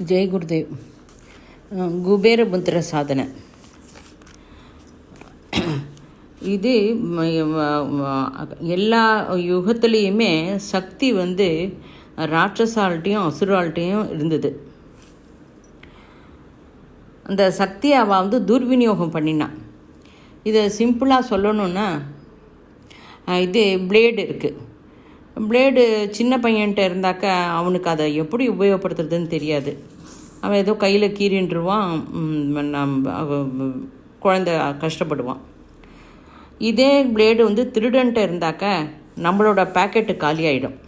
ஜெய் குருதேவ். குபேர முத்திர சாதனை. இது எல்லா யுகத்துலேயுமே சக்தி ராட்சசால்ட்டையும் அசுரால்ட்டையும் இருந்தது. அந்த சக்தியை அவள் துர்விநியோகம் பண்ணினான். இதை சிம்பிளாக சொல்லணுன்னா, இது பிளேடு இருக்குது. பிளேடு சின்ன பையன்கிட்ட இருந்தாக்கா அவனுக்கு அதை எப்படி உபயோகப்படுத்துறதுன்னு தெரியாது. அவன் ஏதோ கையில் கீறின்றுவான், குழந்தை கஷ்டப்படுவான். இதே பிளேடு திருடன்ட்ட இருந்தாக்கா நம்மளோட பேக்கெட்டு காலி ஆகிடும்.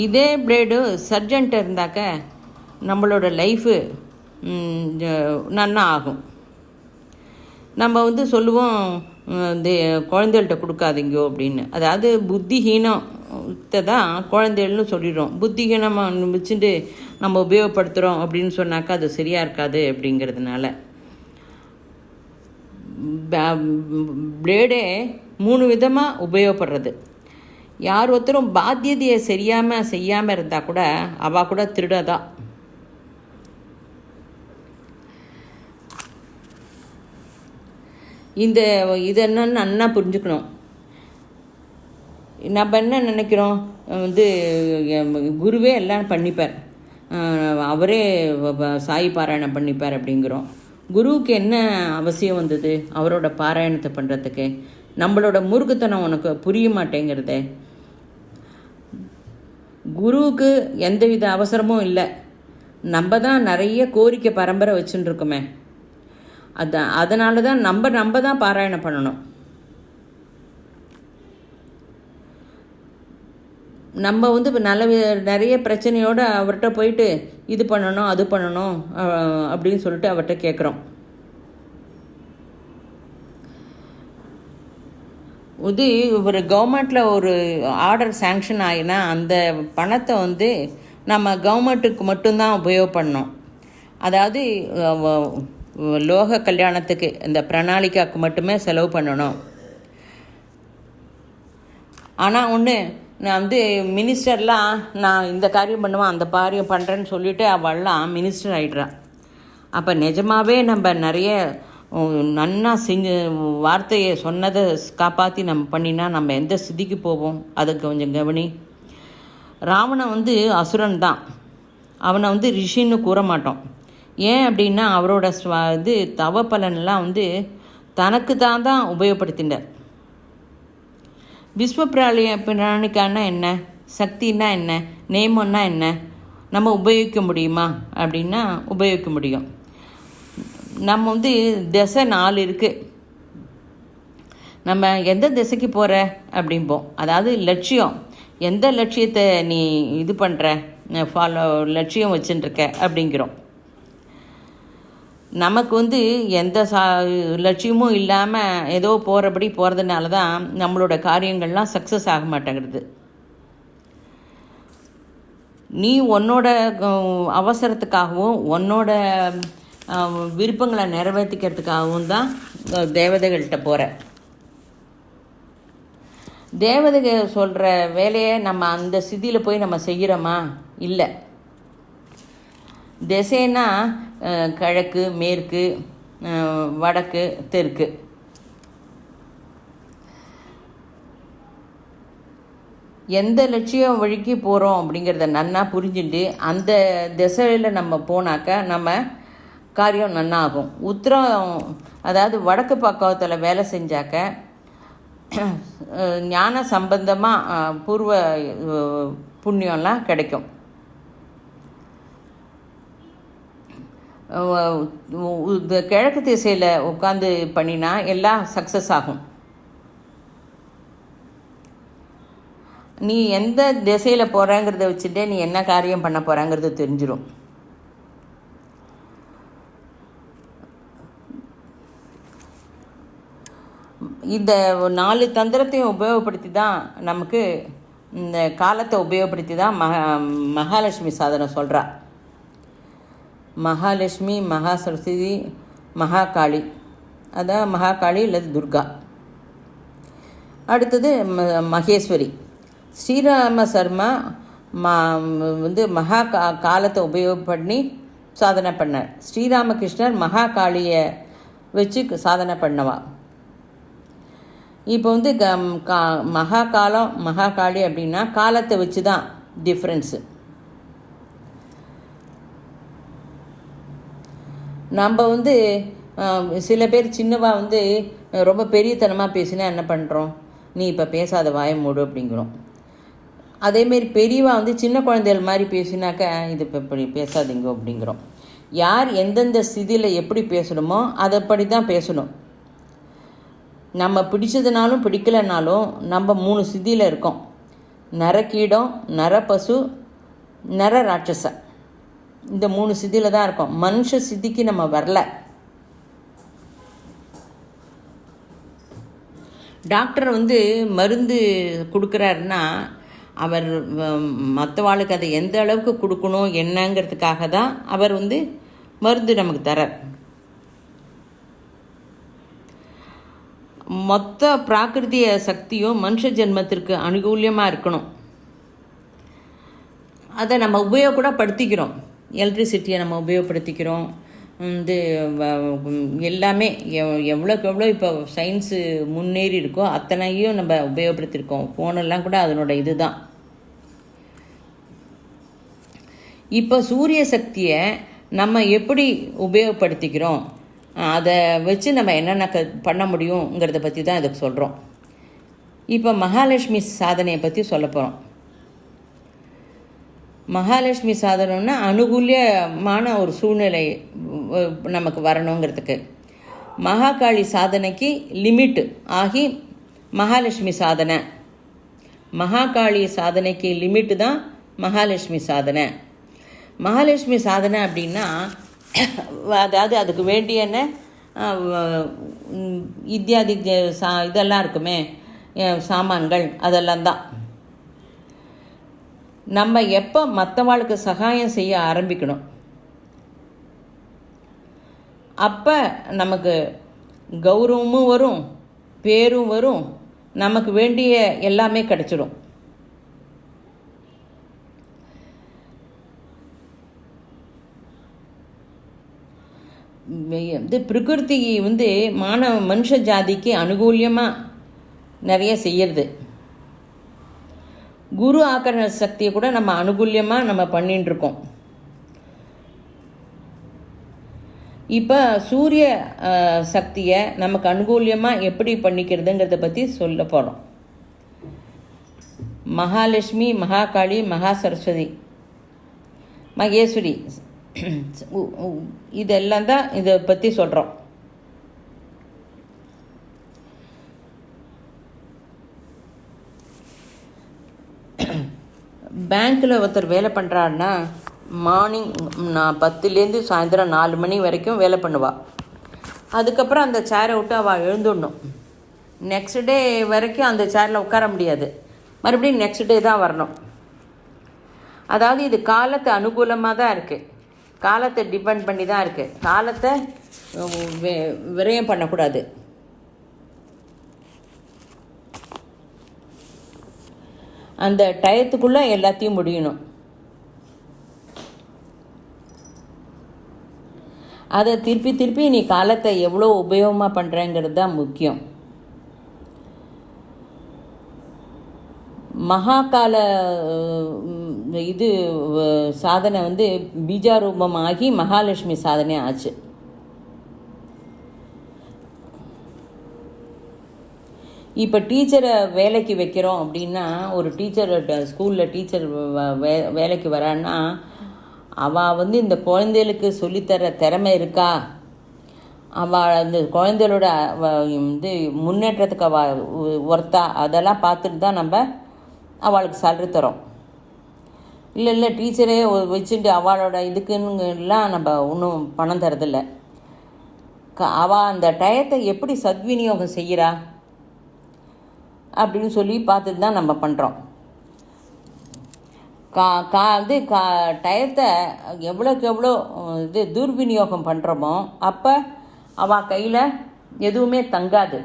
இதே பிளேடு சர்ஜன்ட்ட இருந்தாக்க நம்மளோட லைஃபு நன்னா ஆகும். நம்ம சொல்லுவோம், இந்த குழந்தைகள்கிட்ட கொடுக்காதீங்கோ அப்படின்னு. அதாவது புத்திஹீனத்தை தான் குழந்தைகள்னு சொல்லிடுறோம். புத்திஹீனமாக வச்சுட்டு நம்ம உபயோகப்படுத்துகிறோம் அப்படின்னு சொன்னாக்கா அது சரியாக இருக்காது. அப்படிங்கிறதுனால பிளேடே 3 விதமாக உபயோகப்படுறது. யார் ஒருத்தரும் பாத்தியதையை செய்யாமல் இருந்தால் கூட அவள் கூட திருடதான். இது என்னன்னு நன்னா புரிஞ்சுக்கணும். நம்ம என்ன நினைக்கிறோம், குருவே எல்லாம் பண்ணிப்பார், அவரே சாய் பாராயணம் பண்ணிப்பார் அப்படிங்கிறோம். குருவுக்கு என்ன அவசியம் வந்தது அவரோட பாராயணத்தை பண்ணுறதுக்கு? நம்மளோட மூர்க்கத்தனம் உனக்கு புரிய மாட்டேங்கிறதே. குருவுக்கு எந்தவித அவசரமும் இல்லை. நம்ம தான் நிறைய கோரிக்கை பரம்பரை வச்சுட்டு இருக்கோமே. அதனால தான் நம்ம தான் பாராயணம் பண்ணணும். நம்ம நிறைய பிரச்சனையோடு அவர்கிட்ட போயிட்டு இது பண்ணணும் அது பண்ணணும் அப்படின்னு சொல்லிட்டு அவர்கிட்ட கேட்குறோம். ஒரு கவர்மெண்ட்டில் ஒரு ஆர்டர் சேங்ஷன் ஆகினா அந்த பணத்தை நம்ம கவர்மெண்ட்டுக்கு மட்டும்தான் உபயோகப்படணும். அதாவது லோக கல்யாணத்துக்கு இந்த பிரணாளிக்காவுக்கு மட்டுமே செலவு பண்ணணும். ஆனால் நான் மினிஸ்டர்லாம் நான் இந்த காரியம் பண்ணுவேன் அந்த காரியம் பண்ணுறேன்னு சொல்லிவிட்டு அவள்லாம் மினிஸ்டர் ஆகிடுறான். அப்போ நிஜமாகவே நம்ம நிறைய நன்னா வார்த்தையை சொன்னதை காப்பாற்றி நம்ம பண்ணினா நம்ம எந்த ஸ்திதிக்கு போவோம்? அதை கொஞ்சம் கவனி. ராவணன் அசுரன் தான். அவனை ரிஷின்னு கூற மாட்டோம். ஏன் அப்படின்னா அவரோட தவ பலனெல்லாம் தனக்கு தான் உபயோகப்படுத்தினார். விஸ்வ பிராணிக்கான என்ன, சக்தின்னா என்ன, நேமம்னா என்ன, நம்ம உபயோகிக்க முடியுமா அப்படின்னா உபயோகிக்க முடியும். நம்ம திசை 4 இருக்குது. நம்ம எந்த திசைக்கு போகிற அப்படிம்போம். அதாவது லட்சியம், எந்த லட்சியத்தை நீ இது பண்ணுற, லட்சியம் வச்சுட்டுருக்க அப்படிங்கிறோம். நமக்கு எந்த லட்சியமும் இல்லாமல் ஏதோ போகிறதுனால தான் நம்மளோட காரியங்கள்லாம் சக்ஸஸ் ஆக மாட்டேங்கிறது. நீ உன்னோட அவசரத்துக்காகவும் உன்னோட விருப்பங்களை நிறைவேற்றிக்கிறதுக்காகவும் தான் தேவதைகள்கிட்ட போகிற. தேவதைகள் சொல்கிற வேலையை நம்ம அந்த ஸ்திதியில் போய் நம்ம செய்கிறோமா? இல்லை. திசைன்னா கிழக்கு, மேற்கு, வடக்கு, தெற்கு. எந்த லட்சியம் வழிக்கு போகிறோம் அப்படிங்கிறத நன்னா புரிஞ்சுட்டு அந்த திசையில் நம்ம போனாக்கா நம்ம காரியம் நன்னா ஆகும். உத்தரம், அதாவது வடக்கு பக்கத்தில் வேலை செஞ்சாக்க ஞான சம்பந்தமாக பூர்வ புண்ணியம்லாம் கிடைக்கும். கிழக்கு திசையில் உட்காந்து பண்ணினா எல்லாம் சக்ஸஸ் ஆகும். நீ எந்த திசையில் போகிறங்கிறத வச்சுட்டே நீ என்ன காரியம் பண்ண போகிறாங்கிறது தெரிஞ்சிடும். இந்த 4 தந்திரத்தையும் உபயோகப்படுத்தி தான் நமக்கு இந்த காலத்தை உபயோகப்படுத்தி தான் மகாலட்சுமி சாதனை சொல்கிறா. மகாலட்சுமி, மகா சரஸ்வதி, மகாகாளி, அதான் மகாகாளி அல்லது துர்கா. அடுத்தது மகேஸ்வரி. ஸ்ரீராம சர்மா வந்து மகா காலத்தை உபயோகம் பண்ணி சாதனை பண்ணார். ஸ்ரீராமகிருஷ்ணர் மகா காளியை வச்சு சாதனை பண்ணவா. இப்போ வந்து மகா காலம் மகா காளி அப்படின்னா காலத்தை வச்சு தான் டிஃப்ரென்ஸு. நம்ம வந்து சில பேர் சின்னவா வந்து ரொம்ப பெரியத்தனமாக பேசினா என்ன பண்ணுறோம், நீ இப்போ பேசாத வாய மூடு அப்படிங்கிறோம். அதேமாரி பெரியவா வந்து சின்ன குழந்தைகள் மாதிரி பேசினாக்கா இது இப்போ இப்படி பேசாதீங்க அப்படிங்கிறோம். யார் எந்தெந்த ஸ்திதியில் எப்படி பேசணுமோ அதைப்படி தான் பேசணும். நம்ம பிடிச்சதுனாலும் பிடிக்கலைனாலும் நம்ம 3 ஸ்திதியில் இருக்கோம். நரகீடம், நரபசு, நர ராட்சச. இந்த 3 ஸ்திதியில் தான் இருக்கோம். மனுஷ ஸ்திதிக்கு நம்ம வரல. டாக்டர் வந்து மருந்து கொடுக்குறாருன்னா அவர் மற்றவாளுக்கு அதை எந்த அளவுக்கு கொடுக்கணும் என்னங்கிறதுக்காக தான் அவர் வந்து மருந்து நமக்கு தரார். மொத்த பிராகிருத்திய சக்தியும் மனுஷ ஜென்மத்திற்கு அனுகூலியமாக இருக்கணும். அதை நம்ம உபயோகப்படுத்திக்கிறோம். எலக்ட்ரிசிட்டியை நம்ம உபயோகப்படுத்திக்கிறோம். வந்து எல்லாமே எவ்வளோக்கு எவ்வளோ இப்போ சயின்ஸு முன்னேறி இருக்கோ அத்தனையும் நம்ம உபயோகப்படுத்தியிருக்கோம். ஃபோனெல்லாம் கூட அதனோட இது தான். இப்போ சூரிய சக்தியை நம்ம எப்படி உபயோகப்படுத்திக்கிறோம், அதை வச்சு நம்ம என்னென்ன பண்ண முடியுங்கிறத பற்றி தான் இதுக்கு சொல்கிறோம். இப்போ மகாலட்சுமி சாதனையை பற்றி சொல்ல போகிறோம். மகாலட்சுமி சாதனைன்னா அனுகூலியமான ஒரு சூழ்நிலை நமக்கு வரணுங்கிறதுக்கு. மகாகாளி சாதனைக்கு லிமிட்டு ஆகி மகாலட்சுமி சாதனை. மகாகாளி சாதனைக்கு லிமிட்டு தான் மகாலட்சுமி சாதனை. மகாலட்சுமி சாதனை அப்படின்னா அதாவது அதுக்கு வேண்டியன இத்தியாதி இதெல்லாம் இருக்குமே சாமான்கள், அதெல்லாம் தான். நம்ம எப்போ மற்றவாளுக்கு சகாயம் செய்ய ஆரம்பிக்கணும் அப்போ நமக்கு கௌரவமும் வரும், பேரும் வரும், நமக்கு வேண்டிய எல்லாமே கிடைச்சிடும். இது பிரகிருதி வந்து மனுஷ ஜாதிக்கு அனுகூலியமாக நிறைய செய்யறது. குரு ஆக்கரண சக்தியை கூட நம்ம அனுகூலியமாக நம்ம பண்ணிட்டுருக்கோம். இப்போ சூரிய சக்தியை நமக்கு அனுகூலியமாக எப்படி பண்ணிக்கிறதுங்கிறத பற்றி சொல்ல போகிறோம். மகாலட்சுமி, மகாகாளி, மகா சரஸ்வதி, மகேஸ்வரி, இதெல்லாம் தான் இதை பற்றி சொல்கிறோம். பேங்க்கில் ஒருத்தர் வேலை பண்ணுறாருன்னா மார்னிங் 10லேருந்து சாயந்தரம் 4 மணி வரைக்கும் வேலை பண்ணுவாள். அதுக்கப்புறம் அந்த சேரை விட்டு அவள் எழுந்துடணும். நெக்ஸ்ட் டே வரைக்கும் அந்த சேரில் உட்கார முடியாது. மறுபடியும் நெக்ஸ்ட் டே தான் வரணும். அதாவது இது காலத்தை அனுகூலமாக தான் இருக்குது. காலத்தை டிபெண்ட் பண்ணி தான் இருக்குது. காலத்தை விரயம் பண்ணக்கூடாது. அந்த டயத்துக்குள்ளே எல்லாத்தையும் முடியணும். அதை திருப்பி திருப்பி நீ காலத்தை எவ்வளோ உபயோகமாக பண்ணுறேங்கிறது தான் முக்கியம். மகாகால இது சாதனை வந்து பீஜாரூபமாகி மகாலட்சுமி சாதனை ஆச்சு. இப்போ டீச்சரை வேலைக்கு வைக்கிறோம் அப்படின்னா, ஒரு டீச்சர் ஸ்கூலில் டீச்சர் வேலைக்கு வரான்னா அவள் வந்து இந்த குழந்தைகளுக்கு சொல்லித்தர திறமை இருக்கா, அவள் அந்த குழந்தைகளோட வந்து முன்னேற்றத்துக்கு அவள் ஒர்த்தா, அதெல்லாம் பார்த்துட்டு தான் நம்ம அவளுக்கு சேலரி தரோம். இல்லை டீச்சரே வச்சுட்டு அவளோட இதுக்குன்னுலாம் நம்ம ஒன்றும் பணம் தரதில்லை. அவள் அந்த டயத்தை எப்படி சத்விநியோகம் செய்கிறா அப்படின்னு சொல்லி பார்த்துட்டு தான் நம்ம பண்ணுறோம். டயத்தை எவ்வளோக்கு எவ்வளோ இது துர்விநியோகம் பண்ணுறோமோ அப்போ அவள் கையில் எதுவுமே தங்காது.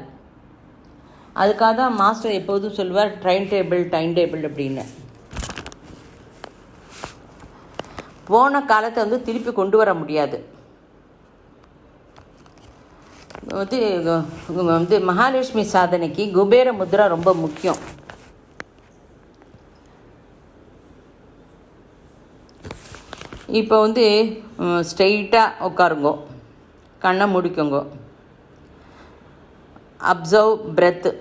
அதுக்காக தான் மாஸ்டர் எப்போதும் சொல்லுவார் டைம் டேபிள் அப்படின்னு. போன காலத்தை வந்து திருப்பி கொண்டு வர முடியாது. வந்து மகாலட்சுமி சாதனைக்கு குபேர முத்ரா ரொம்ப முக்கியம். இப்போ வந்து ஸ்ட்ரெயிட்டாக உட்காருங்கோ, கண்ணை முடிக்குங்கோ, அப்சர்வ் பிரெத்து,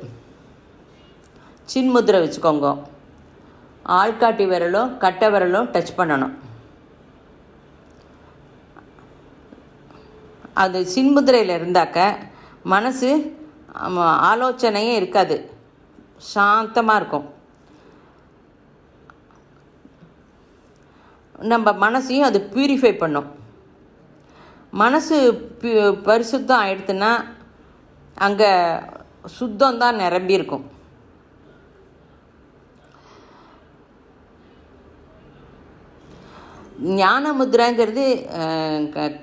சின்முத்திரை வச்சுக்கோங்க, ஆள்காட்டி விரலும் கட்டை விரலும் டச் பண்ணணும். அது சின்முத்திரையில் இருந்தாக்க மனசு ஆலோசனையே இருக்காது, சாந்தமாக இருக்கும். நம்ம மனசையும் அது ப்யூரிஃபை பண்ணும். மனசு பரிசுத்தம் ஆயிடுத்துன்னா அங்கே சுத்தம்தான் நிரம்பியிருக்கும். ஞான முத்ராங்கிறது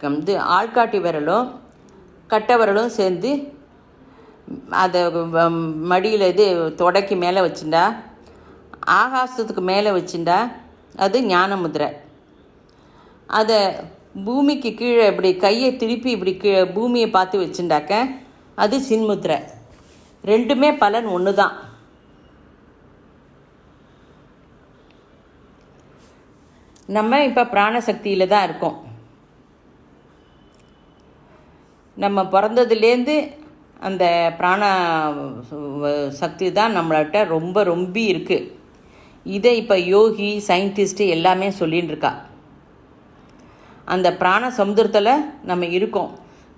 வந்து ஆள்காட்டி விரலும் கட்டை விரலும் சேர்ந்து அதை மடியில் தொடைக்கு மேலே வச்சுட்டா, ஆகாசத்துக்கு மேலே வச்சுட்டா அது ஞான முத்ரை. அதை பூமிக்கு கீழே இப்படி கையை திருப்பி இப்படி பூமியை பார்த்து வச்சுட்டாக்க அது சின்முத்திரை. ரெண்டுமே பலன் ஒன்று தான். நம்ம இப்போ பிராணசக்தியில் தான் இருக்கோம். நம்ம பிறந்ததுலேருந்து அந்த பிராண சக்தி தான் நம்மள்கிட்ட ரொம்ப ரொம்ப இருக்குது. இதை இப்போ யோகி சயின்டிஸ்ட்டு எல்லாமே சொல்லின்னு இருக்கா. அந்த பிராண சமுத்திரத்தில் நம்ம இருக்கோம்.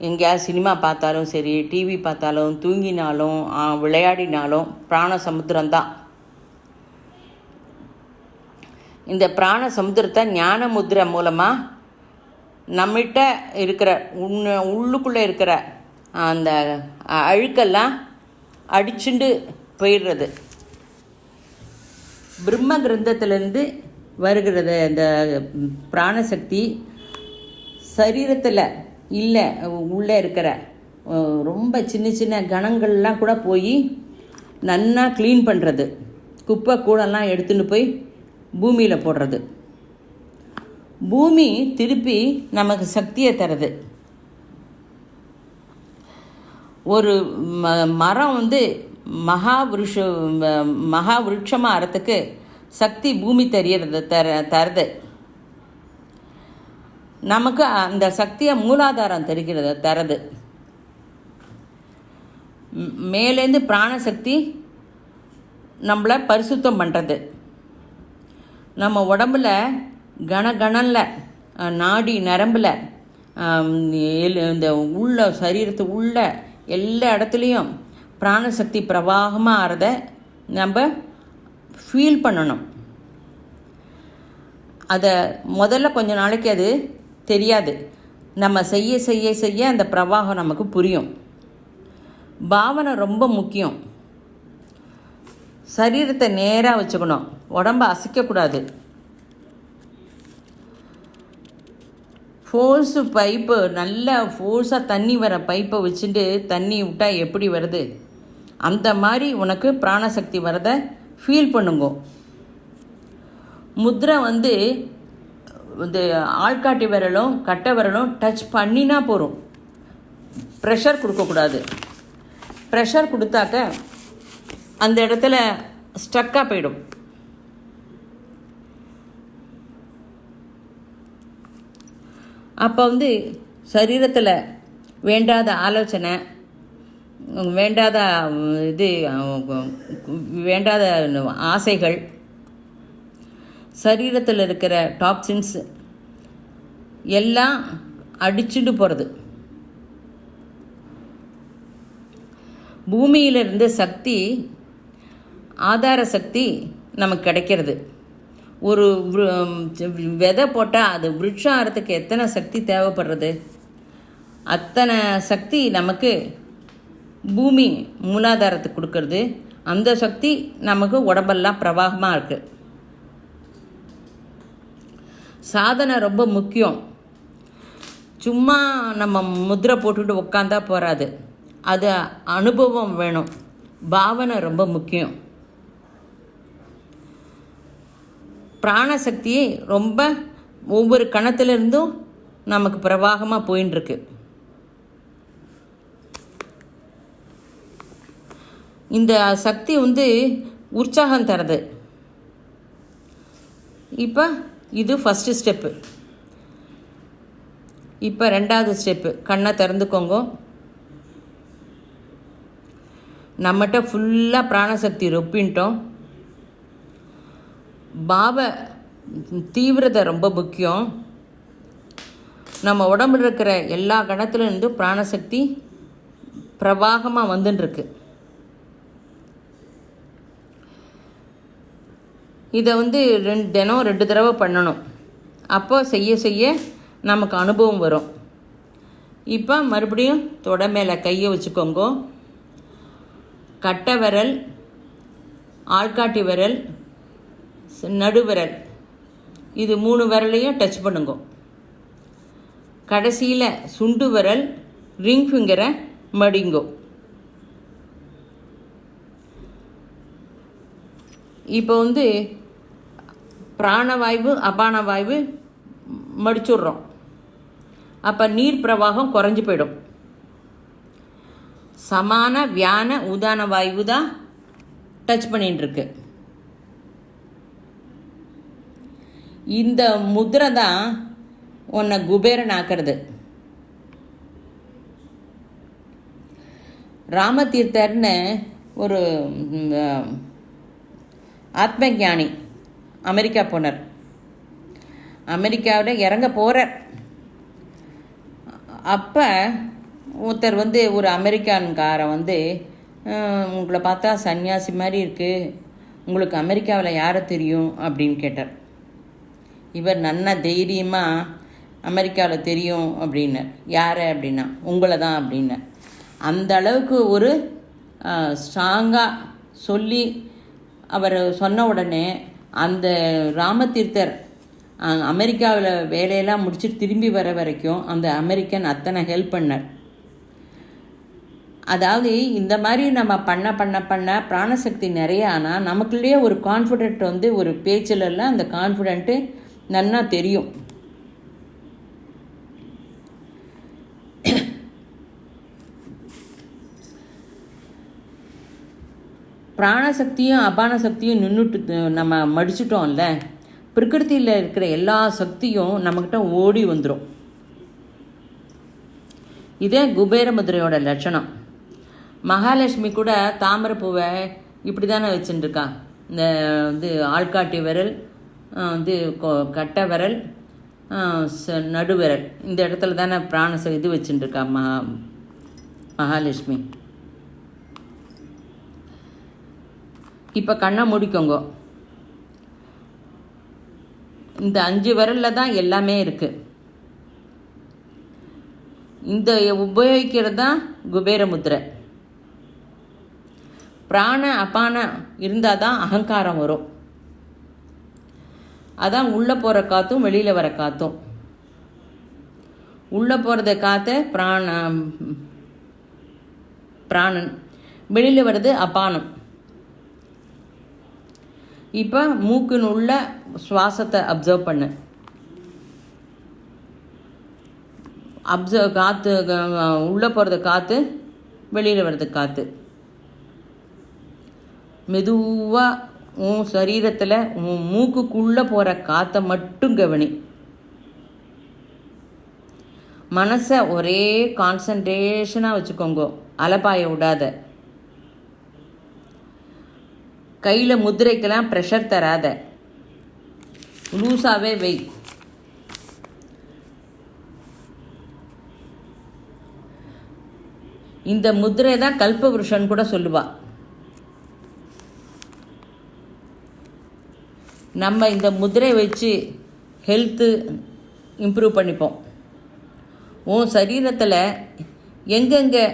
எங்கேயாவது சினிமா பார்த்தாலும் சரி, டிவி பார்த்தாலும், தூங்கினாலும், விளையாடினாலும் பிராண சமுத்திரம்தான். இந்த பிராண சமுத்திரத்தை ஞான முத்ரை மூலமாக நம்மகிட்ட இருக்கிற உள்ளுக்குள்ளே இருக்கிற அந்த அழுக்கெல்லாம் அடிச்சுண்டு போயிடுறது. பிரம்ம கிரந்தத்திலேருந்து வருகிறது இந்த பிராணசக்தி. சரீரத்தில் இல்லை, உள்ளே இருக்கிற ரொம்ப சின்ன சின்ன கணங்கள்லாம் கூட போய் நன்னா க்ளீன் பண்ணுறது. குப்பை கூடெல்லாம் எடுத்துன்னு போய் பூமியில் போடுறது. பூமி திருப்பி நமக்கு சக்தியை தருது. ஒரு மரம் வந்து மகா விருட்சமாக ஆகிறதுக்கு சக்தி பூமி தருது. நமக்கு அந்த சக்தியை மூலாதாரம் தருது. மேலேருந்து பிராணசக்தி நம்மளை பரிசுத்தம் பண்ணுறது. நம்ம உடம்புல கணகணல்ல நாடி நரம்பில் இந்த உள்ள சரீரத்து உள்ள எல்லா இடத்துலையும் பிராணசக்தி பிரவாகமாக ஆகிறத நம்ம ஃபீல் பண்ணணும். அதை முதல்ல கொஞ்ச நாளைக்கு அது தெரியாது. நம்ம செய்ய செய்ய செய்ய அந்த பிரவாகம் நமக்கு புரியும். பாவனை ரொம்ப முக்கியம். சரீரத்தை நேராக வச்சுக்கணும், உடம்பை அசைக்கக்கூடாது. ஃபோர்ஸு பைப்பு நல்ல ஃபோர்ஸாக தண்ணி வர பைப்பை வச்சுட்டு தண்ணி விட்டால் எப்படி வருது அந்த மாதிரி உனக்கு பிராணசக்தி வரதை ஃபீல் பண்ணுங்க. முத்ரை வந்து இந்த ஆள்காட்டி விரலும் கட்டை விரலும் டச் பண்ணினா போகிறோம். ப்ரெஷர் கொடுக்கக்கூடாது. ப்ரெஷர் கொடுத்தாக்க அந்த இடத்துல ஸ்டக்காக போயிடும். அப்போ வந்து சரீரத்தில் வேண்டாத ஆலோசனை, வேண்டாத வேண்டாத ஆசைகள், சரீரத்தில் இருக்கிற டாக்ஸின்ஸ் எல்லாம் அடிச்சுட்டு போகிறது. பூமியிலிருந்து சக்தி, ஆதார சக்தி நமக்கு கிடைக்கிறது. ஒரு விதை போட்டால் அது விருட்சம் ஆகிறதுக்கு எத்தனை சக்தி தேவைப்படுறது, அத்தனை சக்தி நமக்கு பூமி மூலாதாரத்துக்கு கொடுக்கறது. அந்த சக்தி நமக்கு உடம்பெல்லாம் பிரவாகமாக இருக்குது. சாதனை ரொம்ப முக்கியம். சும்மா நம்ம முத்திரை போட்டுட்டு உட்காந்தா போகாது, அது அனுபவம் வேணும். பாவனை ரொம்ப முக்கியம். பிராணசக்தியை ரொம்ப ஒவ்வொரு கணத்திலிருந்தும் நமக்கு பிரவாகமாக போயின்ட்டுருக்கு. இந்த சக்தி உற்சாகம் தருது. இப்போ இது ஃபஸ்ட்டு ஸ்டெப்பு. இப்போ ரெண்டாவது ஸ்டெப்பு. கண்ணை திறந்துக்கோங்க. நம்மகிட்ட ஃபுல்லாக பிராணசக்தி ரொப்பின்ட்டோம். பாவ தீவிரத்தை ரொம்ப முக்கியம். நம்ம உடம்புல இருக்கிற எல்லா கணத்துலேருந்து பிராணசக்தி பிரவாகமாக வந்துட்டுருக்கு. இதை தினம் 2 தடவை பண்ணணும். அப்போ செய்ய செய்ய நமக்கு அனுபவம் வரும். இப்போ மறுபடியும் தொடை மேலே கையை வச்சுக்கோங்க. கட்டை விரல், ஆள்காட்டி விரல், நடுவிரல், இது 3 விரலையும் டச் பண்ணுங்க. கடைசியில் சுண்டு விரல், ரிங் ஃபிங்கரை மடிங்கோ. இப்போ பிராணவாயு அபானவாயு மடிச்சுடுறோம். அப்போ நீர் பிரவாகம் குறைஞ்சி போயிடும். சமான வியான உதான வாயு தான் டச் பண்ணிட்டுருக்கு. இந்த முத்திரை தான் உன்னை குபேரன் ஆக்கிறது. ராமதீர்த்தர்னு ஒரு ஆத்ம ஞானி அமெரிக்கா போனார். அமெரிக்காவில் இறங்க போகிறார். அப்போ ஒருத்தர் ஒரு அமெரிக்கான்காரன் உங்களை பார்த்தா சன்னியாசி மாதிரி இருக்குது, உங்களுக்கு அமெரிக்காவில் யாரை தெரியும் அப்படின்னு கேட்டார். இவர் நன்னா தைரியமாக அமெரிக்காவில் தெரியும் அப்படின்னார். யாரை அப்படின்னா உங்களை தான் அப்படின்னார். அந்த அளவுக்கு ஒரு ஸ்ட்ராங்காக சொல்லி அவர் சொன்ன உடனே அந்த ராமதீர்த்தர் அமெரிக்காவில் வேலையெல்லாம் முடிச்சுட்டு திரும்பி வர வரைக்கும் அந்த அமெரிக்கன் அத்தனை ஹெல்ப் பண்ணார். அதாவது இந்த மாதிரி நம்ம பண்ண பிராணசக்தி நிறைய ஆனால் நமக்குள்ளேயே ஒரு கான்ஃபிடென்ட் ஒரு பேச்சிலெல்லாம் அந்த கான்ஃபிடென்ட்டு நன்னா தெரியும். பிராணசக்தியும் அபான சக்தியும் நின்றுட்டு நம்ம மடிச்சிட்டோம்ல, பிரகிருதியில் இருக்கிற எல்லா சக்தியும் நம்மக்கிட்ட ஓடி வந்துடும். இதே குபேர முதிரையோட லட்சணம். மகாலட்சுமி கூட தாமரைப்பூவை இப்படி தானே வச்சுட்டுருக்கா. இந்த ஆள்காட்டி விரல், கட்டை விரல், நடுவிரல், இந்த இடத்துல தானே இது வச்சுட்டுருக்கா மகாலட்சுமி. இப்போ கண்ணை மூடிக்கோங்க. இந்த 5 விரலில் தான் எல்லாமே இருக்குது. இந்த உபயோகிக்கிறது தான் குபேர முத்திரை. பிராண அபான இருந்தால் தான் அகங்காரம் வரும். அதான் உள்ளே போகிற காற்றும் வெளியில் வர காற்றும். உள்ளே போகிறத காற்று பிராணன், வெளியில் வர்றது அபானம். இப்போ மூக்கின் உள்ள சுவாசத்தை அப்சர்வ் பண்ணு. காற்று உள்ளே போகிறது காற்று, வெளியில் வர்றது காற்று. மெதுவாக உன் சரீரத்தில் உன் மூக்குக்குள்ளே போகிற காற்றை மட்டும் கவனி. மனசை ஒரே கான்சன்ட்ரேஷனாக வச்சுக்கோங்க, அலப்பாய விடாத. கையில் முத்திரைக்கெல்லாம் ப்ரெஷர் தராத, லூஸாகவே வை. இந்த முத்திரை தான் கல்பவருஷன் கூட சொல்லுவா. நம்ம இந்த முத்திரை வச்சு ஹெல்த்து இம்ப்ரூவ் பண்ணிப்போம். உன் சரீரத்தில் எங்கெங்கே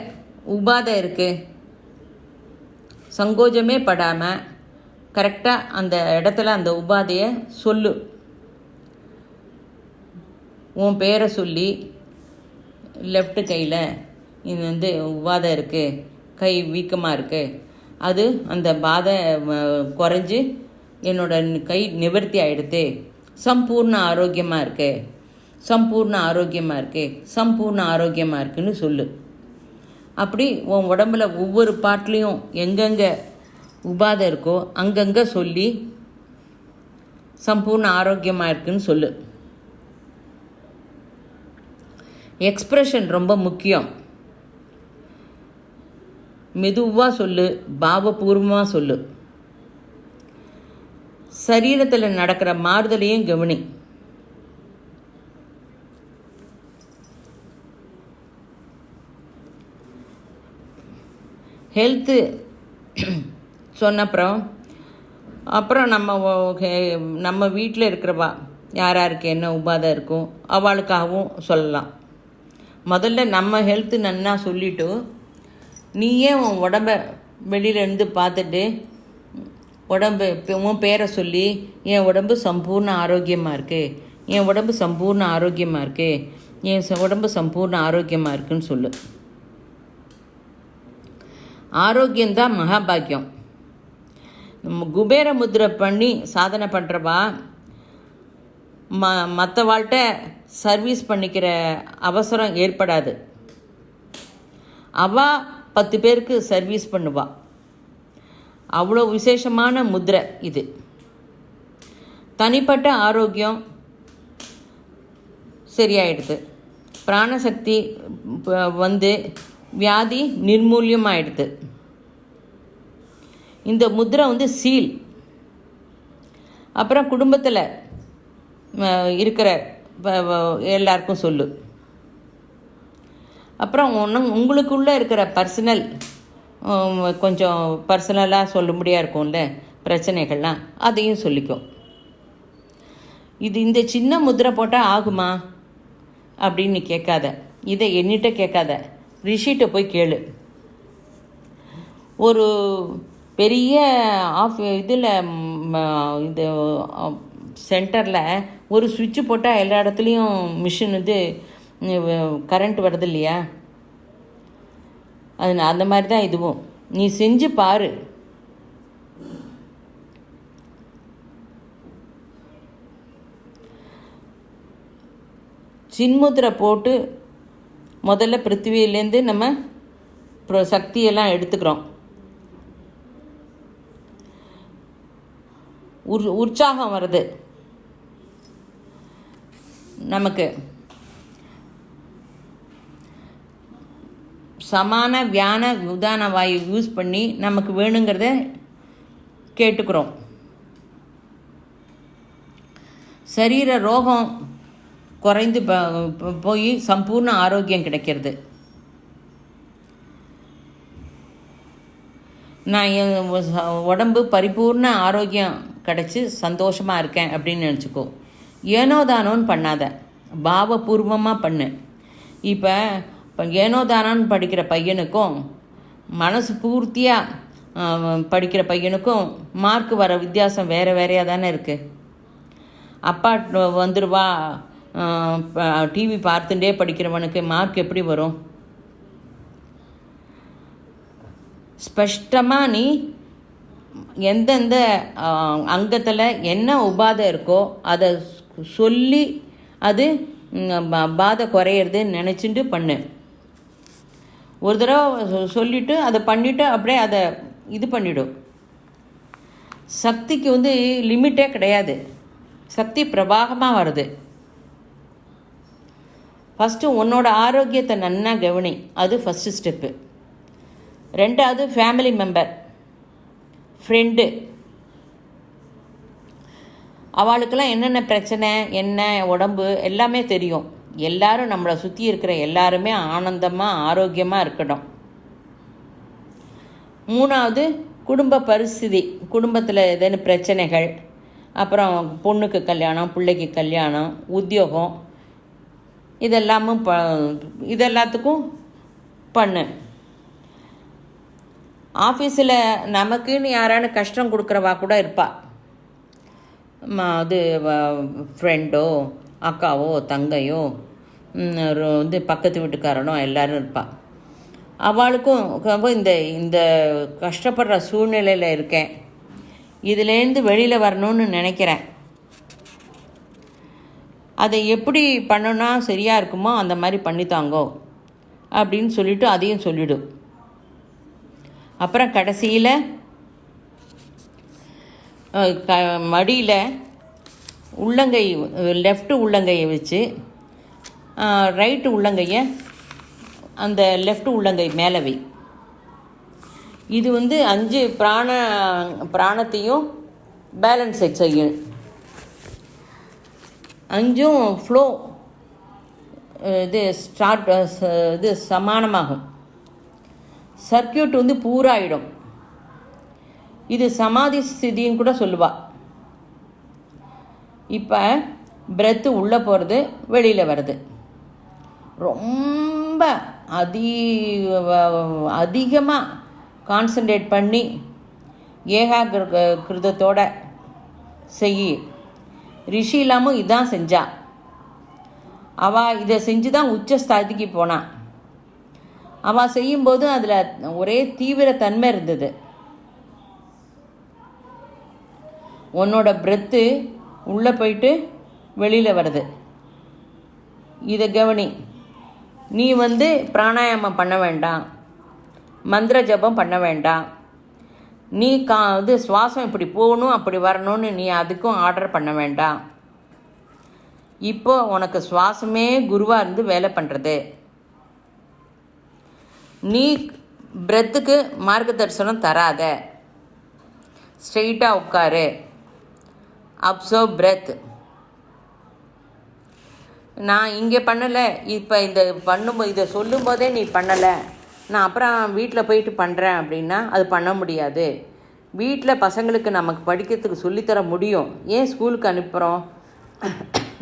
உபாதை இருக்குது, சங்கோஜமே படாமல் கரெக்டாக அந்த இடத்துல அந்த உபாதையை சொல்லு. உன் பேரை சொல்லி, லெஃப்ட் கையில் இது உபாதை இருக்குது, கை வீக்கமாக இருக்குது, அது அந்த பாதை குறைஞ்சி என்னோட கை நிவர்த்தி ஆகிடுது சம்பூர்ண ஆரோக்கியமாக இருக்கு, சம்பூர்ண ஆரோக்கியமாக இருக்கு, சம்பூர்ண ஆரோக்கியமாக இருக்குன்னு சொல்லு. அப்படி உன் உடம்புல ஒவ்வொரு பார்ட்லேயும் எங்கெங்கே உபாதை இருக்கோ அங்கங்கே சொல்லி சம்பூர்ண ஆரோக்கியமாக இருக்குன்னு சொல்லு. எக்ஸ்ப்ரெஷன் ரொம்ப முக்கியம். மெதுவாக சொல்லு, பாவபூர்வமாக சொல்லு. சரீரத்தில் நடக்கிற மாறுதலையும் கவனி. ஹெல்த்து சொன்னப்புறம் நம்ம வீட்டில் இருக்கிறவா யார் யாருக்கு என்ன உபாதை இருக்கும் அவளுக்காகவும் சொல்லலாம். முதல்ல நம்ம ஹெல்த்து நன்னா சொல்லிவிட்டு நீயே உன் உடம்ப வெளியிலேருந்து பார்த்துட்டு உன் பேரை சொல்லி என் உடம்பு சம்பூர்ண ஆரோக்கியமாக இருக்குது, என் உடம்பு சம்பூர்ண ஆரோக்கியமாக இருக்குது, என் உடம்பு சம்பூர்ண ஆரோக்கியமாக இருக்குன்னு சொல்லு. ஆரோக்கியம்தான் மகாபாக்கியம். குபேர முத்திரை பண்ணி சாதனை பண்ணுறவா மற்றவாள்கிட்ட சர்வீஸ் பண்ணிக்கிற அவசரம் ஏற்படாது. அவள் 10 பேருக்கு சர்வீஸ் பண்ணுவா. அவ்வளோ விசேஷமான முத்திரை இது. தனிப்பட்ட ஆரோக்கியம் சரியாயிடுது, பிராணசக்தி வியாதி நிர்மூல்யமாயிடுது. இந்த முத்திரை சீல். அப்புறம் குடும்பத்தில் இருக்கிற எல்லாருக்கும் சொல்லு. அப்புறம் உங்களுக்குள்ளே இருக்கிற பர்சனல் கொஞ்சம் பர்சனலாக சொல்லும்படியாக இருக்கும்ல பிரச்சனைகள்லாம், அதையும் சொல்லிக்கும். இந்த சின்ன முத்திரை போட்டால் ஆகுமா அப்படின்னு கேட்காத, இதை என்கிட்ட கேட்காத, ரிஷிகிட்ட போய் கேளு. ஒரு பெரிய இதில் இது சென்டரில் ஒரு சுவிட்சு போட்டால் எல்லா இடத்துலையும் மிஷின் கரண்ட் வருது இல்லையா, அது அந்த மாதிரி தான் இதுவும். நீ செஞ்சு பாரு. சின்முத்திரை போட்டு முதல்ல பிருத்திவியிலேருந்து நம்ம சக்தியெல்லாம் எடுத்துக்கிறோம். உற்சாகம் வருது நமக்கு. சமான வியான உதான வாயு யூஸ் பண்ணி நமக்கு வேணுங்கிறத கேட்டுக்கிறோம். சரீர ரோகம் குறைந்து போய் சம்பூர்ண ஆரோக்கியம் கிடைக்கிறது. நான் என் உடம்பு பரிபூர்ண ஆரோக்கியம் கிடச்சி சந்தோஷமாக இருக்கேன் அப்படின்னு நினச்சிக்கோ. ஏனோதானோன்னு பண்ணாத, பாவபூர்வமாக பண்ணு. இப்போ ஏனோதானோன்னு படிக்கிற பையனுக்கும் மனசு பூர்த்தியாக படிக்கிற பையனுக்கும் மார்க் வர வித்தியாசம் வேறு வேறையாக தானே இருக்குது. அப்பா வந்துடுவா டிவி பார்த்துட்டே படிக்கிறவனுக்கு மார்க் எப்படி வரும்? ஸ்பஷ்டமாக நீ எந்தெந்த அங்கத்தில் என்ன உபாதை இருக்கோ அதை சொல்லி அது பாதை குறையிறதுன்னு நினச்சிட்டு பண்ணு. ஒரு தடவை சொல்லிவிட்டு அதை பண்ணிவிட்டு அப்படியே அதை இது பண்ணிவிடும். சக்திக்கு லிமிட்டே கிடையாது, சக்தி பிரவாகமாக வருது. ஃபஸ்ட்டு உன்னோட ஆரோக்கியத்தை நன்னா கவனி, அது ஃபஸ்ட்டு ஸ்டெப்பு. ரெண்டாவது ஃபேமிலி மெம்பர், ஃப்ரெண்டு, அவளுக்கெல்லாம் என்னென்ன பிரச்சனை, என்ன உடம்பு எல்லாமே தெரியும். எல்லாரும் நம்மளை சுற்றி இருக்கிற எல்லாருமே ஆனந்தமாக ஆரோக்கியமாக இருக்கணும். மூணாவது குடும்ப பரிஸ்திதி, குடும்பத்தில் ஏதேன்னு பிரச்சனைகள், அப்புறம் பொண்ணுக்கு கல்யாணம், பிள்ளைக்கு கல்யாணம், உத்தியோகம், இதெல்லாத்துக்கும் பண்ணு. ஆஃபீஸில் நமக்குன்னு யாரானு கஷ்டம் கொடுக்குறவா கூட இருப்பா. ஃப்ரெண்டோ அக்காவோ தங்கையோ பக்கத்து வீட்டுக்காரனோ எல்லோரும் இருப்பாள். அவளுக்கும் இந்த கஷ்டப்படுற சூழ்நிலையில் இருக்கேன், இதுலேருந்து வெளியில் வரணும்னு நினைக்கிறேன், அதை எப்படி பண்ணணும்னா சரியாக இருக்குமோ அந்த மாதிரி பண்ணித்தாங்கோ அப்படின்னு சொல்லிவிட்டு அதையும் சொல்லிவிடும். அப்புறம் கடைசியில் மடியில் உள்ளங்கை லெஃப்ட்டு உள்ளங்கையை வச்சு ரைட்டு உள்ளங்கையை அந்த லெஃப்ட் உள்ளங்கை மேலே வை. இது 5 பிராணத்தையும் பேலன்ஸ் செய்யும். 5ம் ஃப்ளோ இது சமானமாகும். சர்க்கியூட் பூராயிடும். இது சமாதி ஸ்திதின்னு கூட சொல்லுவாள். இப்போ பிரெத்து உள்ளே போகிறது, வெளியில் வருது. ரொம்ப அதிகமாக கான்சன்ட்ரேட் பண்ணி ஏகாகிருதத்தோட செய். ரிஷி இல்லாமல் இதான் செஞ்சா. அவள் இதை செஞ்சு தான் உச்சஸ்தாதிக்கு போனான். அவள் செய்யும்போது அதில் ஒரே தீவிர தன்மை இருந்தது. உன்னோட பிரெத்து உள்ளே போயிட்டு வெளியில் வருது. இதை கவனி. நீ பிராணாயாமம் பண்ண வேண்டாம், மந்திர ஜபம் பண்ண வேண்டாம். நீ சுவாசம் இப்படி போகணும் அப்படி வரணும்னு நீ அதுக்கும் ஆர்டர் பண்ண வேண்டாம். இப்போ உனக்கு சுவாசமே குருவாக இருந்து வேலை பண்ணுறது. நீ பிரெத்துக்கு மார்க்க தரிசனம் தராத. ஸ்ட்ரெயிட்டாக உட்காரு. Observe breath. நான் இங்கே பண்ணலை, இப்போ இதை சொல்லும்போதே நீ பண்ணலை, நான் அப்புறம் வீட்டில் போயிட்டு பண்ணுறேன் அப்படின்னா அது பண்ண முடியாது. வீட்டில் பசங்களுக்கு நமக்கு படிக்கிறதுக்கு சொல்லித்தர முடியும். ஏன் ஸ்கூலுக்கு அனுப்புகிறோம்?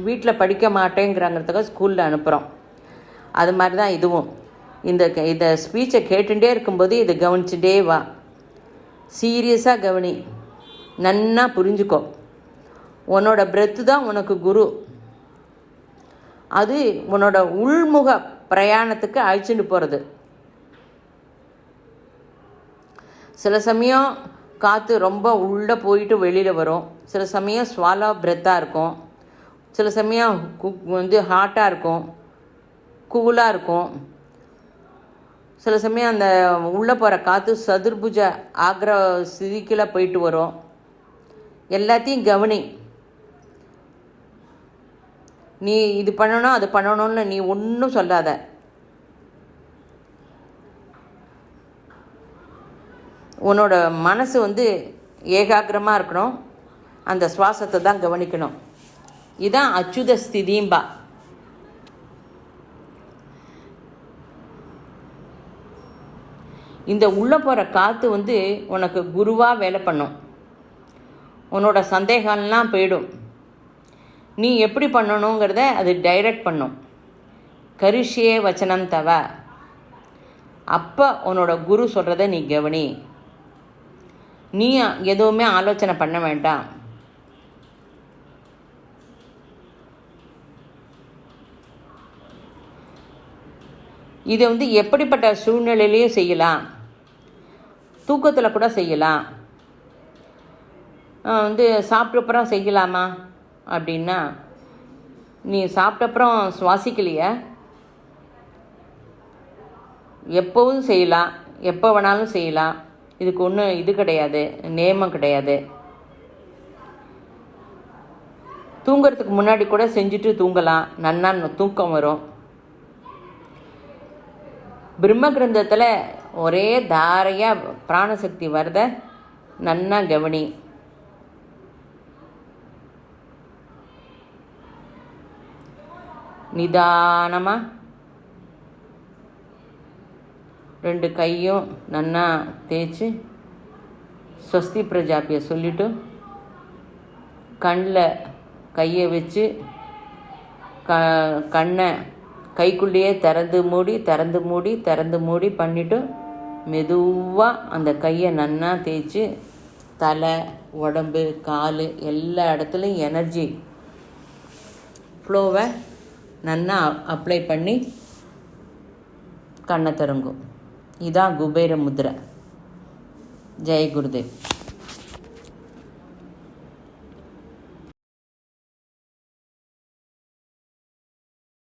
வீட்டில் படிக்க மாட்டேங்கிறாங்கிறதுக்காக ஸ்கூலில் அனுப்புகிறோம். அது மாதிரி தான் இதுவும். இந்த ஸ்பீச்சை கேட்டுகிட்டே இருக்கும்போது இதை கவனிச்சுட்டே வா. சீரியஸாக கவனி. நன்னா புரிஞ்சுக்கோ. உன்னோட பிரெத்து தான் உனக்கு குரு. அது உன்னோட உள்முக பிரயாணத்துக்கு அழைச்சிட்டு போகிறது. சில சமயம் காற்று ரொம்ப உள்ளே போயிட்டு வெளியில் வரும். சில சமயம் ஸ்வாலோ பிரெத்தாக இருக்கும். சில சமயம் ஹாட்டாக இருக்கும், கூலாக இருக்கும். சில சமயம் அந்த உள்ளே போகிற காற்று சதுர்புஜ ஆக்ர ஸ்திதிக்குள்ள போயிட்டு வரும். எல்லாத்தையும் கவனி. நீ இது பண்ணணும் அது பண்ணணும்னு நீ ஒன்றும் சொல்லாத. உன்னோட மனசு ஏகாகிரமாக இருக்கணும். அந்த சுவாசத்தை தான் கவனிக்கணும். இதுதான் அச்சுத ஸ்திதிம்பா. இந்த உள்ளே போகிற காற்று உனக்கு குருவாக வேலை பண்ணும். உன்னோட சந்தேகம்லாம் போயிடும். நீ எப்படி பண்ணணுங்கிறத அது டைரக்ட் பண்ணும். கரிஷ்யே வச்சனம் தவ. அப்போ உன்னோட குரு சொல்கிறத நீ கவனி. நீ எதுவுமே ஆலோசனை பண்ண வேண்டாம். இதை எப்படிப்பட்ட சூழ்நிலையிலையும் செய்யலாம். தூக்கத்தில் கூட செய்யலாம். சாப்பிட்டப்புறம் செய்யலாமா அப்படின்னா, நீ சாப்பிட்டப்புறம் சுவாசிக்கலையா? எப்போவும் செய்யலாம், எப்போ வேணாலும் செய்யலாம். இதுக்கு ஒன்றும் இது கிடையாது, நியமம் கிடையாது. தூங்கிறதுக்கு முன்னாடி கூட செஞ்சுட்டு தூங்கலாம். நன்னா தூக்கம் வரும். பிரம்ம கிரந்தத்தில் ஒரே தாரையாக பிராணசக்தி வரத நன்னா கவனி. நிதானமாக 2 கையும் நன்னா தேய்ச்சி ஸ்வஸ்தி பிரஜாபியை சொல்லிவிட்டு கண்ணில் கையை வச்சு கண்ணை கைக்குள்ளேயே திறந்து மூடி பண்ணிவிட்டு மெதுவாக அந்த கையை நன்னா தேய்ச்சி தலை, உடம்பு, கால் எல்லா இடத்துலையும் எனர்ஜி ஃப்ளோவை நன்னா அப்ளை பண்ணி கண்ணை திறங்கும். இதான் குபேர முத்ரை. ஜெய் குருதேவ்.